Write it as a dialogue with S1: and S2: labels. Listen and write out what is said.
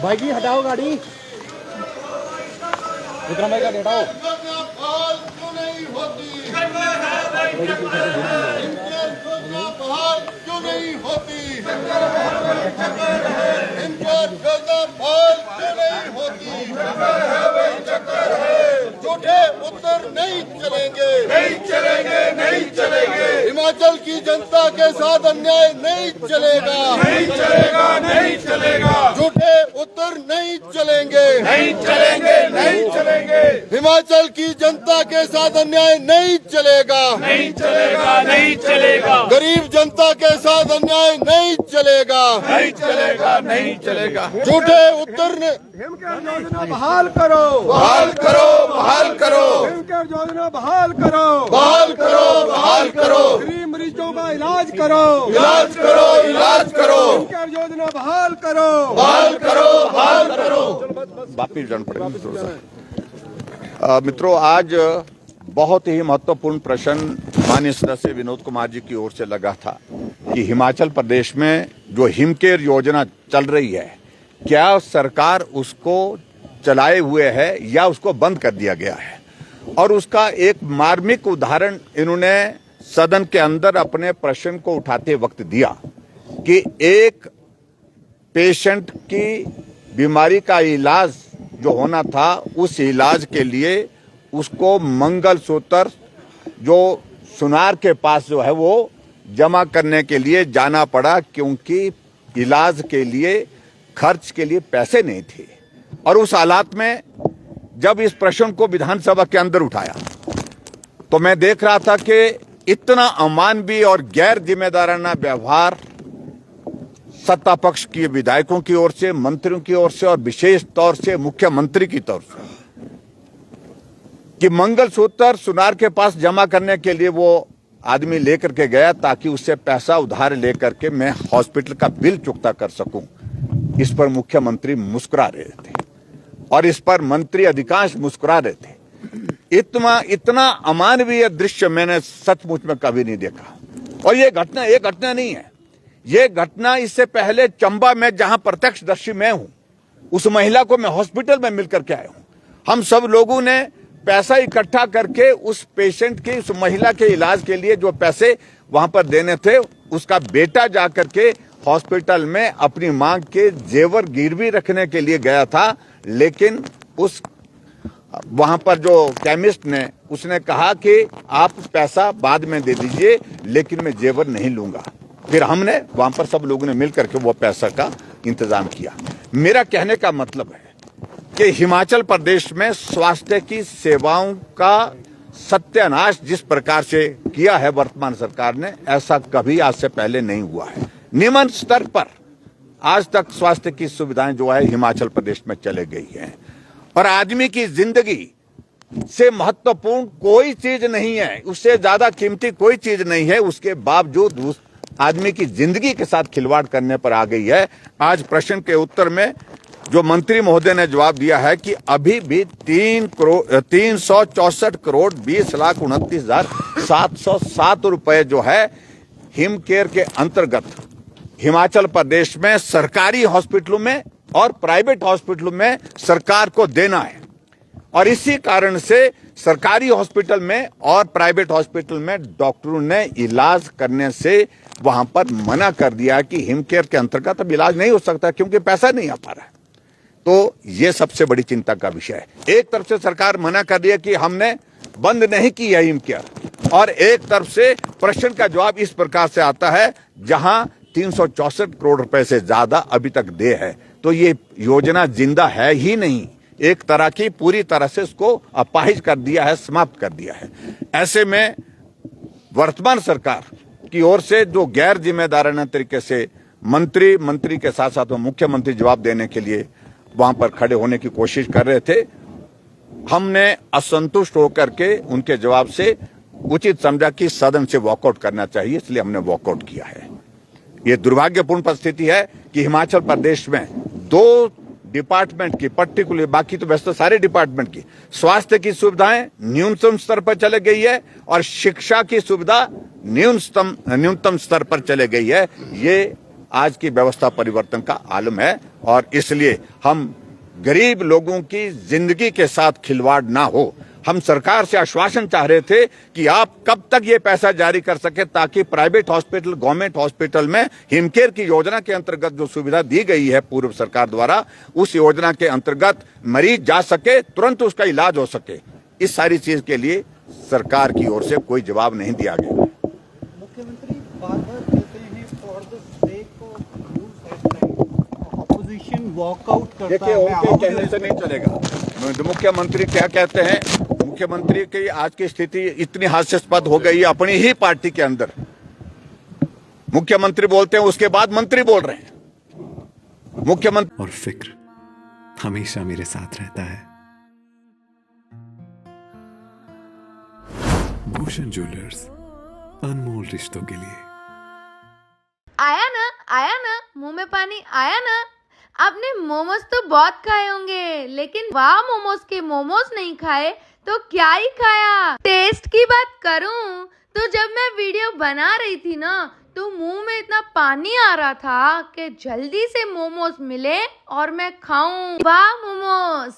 S1: भाई जी हटाओ गाड़ी, विक्रम भाई का हटाओ।
S2: क्यों नहीं होती? झूठे उत्तर नहीं चलेंगे, नहीं चलेंगे, नहीं चलेंगे। हिमाचल की जनता के साथ अन्याय नहीं चलेगा, नहीं चलेगा, नहीं चलेगा। झूठे उत्तर नहीं चलेंगे, नहीं चलेंगे, नहीं चलेंगे। हिमाचल की जनता के साथ अन्याय नहीं चलेगा, नहीं चलेगा, नहीं चलेगा। गरीब जनता के साथ अन्याय नहीं चलेगा, नहीं चलेगा, नहीं चलेगा। झूठे उत्तर ने
S3: हिमकेयर योजना बहाल करो,
S2: बहाल करो, बहाल करो,
S3: हिमकेयर योजना बहाल करो,
S2: बहाल करो, बहाल करो।
S3: गरीब मरीजों का इलाज करो,
S2: इलाज करो, इलाज करो।
S3: हिमकेयर योजना बहाल करो,
S2: बहाल करो, बहाल करो।
S4: वापिस जाना पड़ेगा। मित्रों, आज बहुत ही महत्वपूर्ण प्रश्न माननीय सदस्य विनोद कुमार जी की ओर से लगा था कि हिमाचल प्रदेश में जो हिमकेयर योजना चल रही है, क्या सरकार उसको चलाए हुए है या उसको बंद कर दिया गया है। और उसका एक मार्मिक उदाहरण इन्होंने सदन के अंदर अपने प्रश्न को उठाते वक्त दिया कि एक पेशेंट की बीमारी का इलाज जो होना था, उस इलाज के लिए उसको मंगलसूत्र जो सुनार के पास जो है वो जमा करने के लिए जाना पड़ा, क्योंकि इलाज के लिए खर्च के लिए पैसे नहीं थे। और उस हालात में जब इस प्रश्न को विधानसभा के अंदर उठाया तो मैं देख रहा था कि इतना अमानवीय और गैर जिम्मेदाराना व्यवहार सत्ता पक्ष के विधायकों की ओर से, मंत्रियों की ओर से और विशेष तौर से मुख्यमंत्री की तरफ से, कि मंगलसूत्र सुनार के पास जमा करने के लिए वो आदमी लेकर के गया ताकि उससे पैसा उधार लेकर के मैं हॉस्पिटल का बिल चुकता कर सकूं। इस पर मुख्यमंत्री मुस्कुरा रहे थे और इस पर मंत्री अधिकांश मुस्कुरा रहे थे। इतना अमानवीय दृश्य मैंने सचमुच में कभी नहीं देखा। और ये घटना नहीं है, ये घटना इससे पहले चंबा में, जहां प्रत्यक्षदर्शी मैं हूं, उस महिला को मैं हॉस्पिटल में मिलकर के आया हूं। हम सब लोगों ने पैसा इकट्ठा करके उस पेशेंट के, उस महिला के इलाज के लिए जो पैसे वहां पर देने थे, उसका बेटा जाकर के हॉस्पिटल में अपनी मांग के जेवर गिरवी रखने के लिए गया था। लेकिन उस वहां पर जो केमिस्ट ने, उसने कहा कि आप पैसा बाद में दे दीजिए, लेकिन मैं जेवर नहीं लूंगा। फिर हमने वहां पर सब लोगों ने मिलकर के वो पैसा का इंतजाम किया। मेरा कहने का मतलब है कि हिमाचल प्रदेश में स्वास्थ्य की सेवाओं का सत्यानाश जिस प्रकार से किया है वर्तमान सरकार ने, ऐसा कभी आज से पहले नहीं हुआ है। निम्न स्तर पर आज तक स्वास्थ्य की सुविधाएं जो है हिमाचल प्रदेश में चले गई हैं। और आदमी की जिंदगी से महत्वपूर्ण कोई चीज नहीं है, उससे ज्यादा कीमती कोई चीज नहीं है। उसके बावजूद उस आदमी की जिंदगी के साथ खिलवाड़ करने पर आ गई है। आज प्रश्न के उत्तर में जो मंत्री महोदय ने जवाब दिया है कि अभी भी 364 करोड़ 20,29,707 रुपए जो है हिमकेयर के अंतर्गत हिमाचल प्रदेश में सरकारी हॉस्पिटलों में और प्राइवेट हॉस्पिटलों में सरकार को देना है। और इसी कारण से सरकारी हॉस्पिटल में और प्राइवेट हॉस्पिटल में डॉक्टरों ने इलाज करने से वहां पर मना कर दिया कि हिमकेयर के अंतर्गत अब इलाज नहीं हो सकता, क्योंकि पैसा नहीं आ पा रहा है। तो ये सबसे बड़ी चिंता का विषय है। एक तरफ से सरकार मना कर दिया कि हमने बंद नहीं की है हिमकेयर, और एक तरफ से प्रश्न का जवाब इस प्रकार से आता है जहां 364 करोड़ रुपए से ज्यादा अभी तक दे है। तो ये योजना जिंदा है ही नहीं, एक तरह की पूरी तरह से उसको अपाहिज कर दिया है, समाप्त कर दिया है। ऐसे में वर्तमान सरकार की ओर से जो गैर जिम्मेदाराना तरीके से मंत्री के साथ साथ मुख्यमंत्री जवाब देने के लिए वहां पर खड़े होने की कोशिश कर रहे थे, हमने असंतुष्ट होकर के उनके जवाब से उचित समझा कि सदन से वॉकआउट करना चाहिए, इसलिए हमने वॉकआउट किया है। ये दुर्भाग्यपूर्ण परिस्थिति है कि हिमाचल प्रदेश में दो डिपार्टमेंट की, पर्टिकुलर बाकी तो वैसे तो सारे डिपार्टमेंट की स्वास्थ्य की सुविधाएं न्यूनतम स्तर पर चले गई है और शिक्षा की सुविधा न्यूनतम स्तर पर चले गई है। ये आज की व्यवस्था परिवर्तन का आलम है और इसलिए हम गरीब लोगों की जिंदगी के साथ खिलवाड़ ना हो। हम सरकार से आश्वासन चाह रहे थे कि आप कब तक ये पैसा जारी कर सके ताकि प्राइवेट हॉस्पिटल, गवर्नमेंट हॉस्पिटल में हिमकेयर की योजना के अंतर्गत जो सुविधा दी गई है पूर्व सरकार द्वारा, उस योजना के अंतर्गत मरीज जा सके, तुरंत उसका इलाज हो सके। इस सारी चीज के लिए सरकार की ओर से कोई जवाब नहीं दिया गया।
S1: मुख्यमंत्री बार-बार कहते हैं for the sake of opposition walkout करता
S4: देखिए,
S1: है।
S4: उनके कहने से नहीं चलेगा। मुख्यमंत्री क्या कहते हैं? मुख्यमंत्री की आज की स्थिति इतनी हास्यास्पद हो गई है अपनी ही पार्टी के अंदर। मुख्यमंत्री बोलते हैं, उसके बाद मंत्री बोल रहे हैं। मुख्यमंत्री
S5: और फिक्र हमेशा मेरे साथ रहता है। भूषण ज्वेलर्स, अनमोल रिश्तों के लिए।
S6: आया ना मुंह में पानी आया ना। आपने मोमोज तो बहुत खाए होंगे, लेकिन वाह मोमोज के मोमोज नहीं खाए तो क्या ही खाया। टेस्ट की बात करूं तो जब मैं वीडियो बना रही थी ना, तो मुंह में इतना पानी आ रहा था कि जल्दी से मोमोज मिले और मैं खाऊं। वाह मोमोज।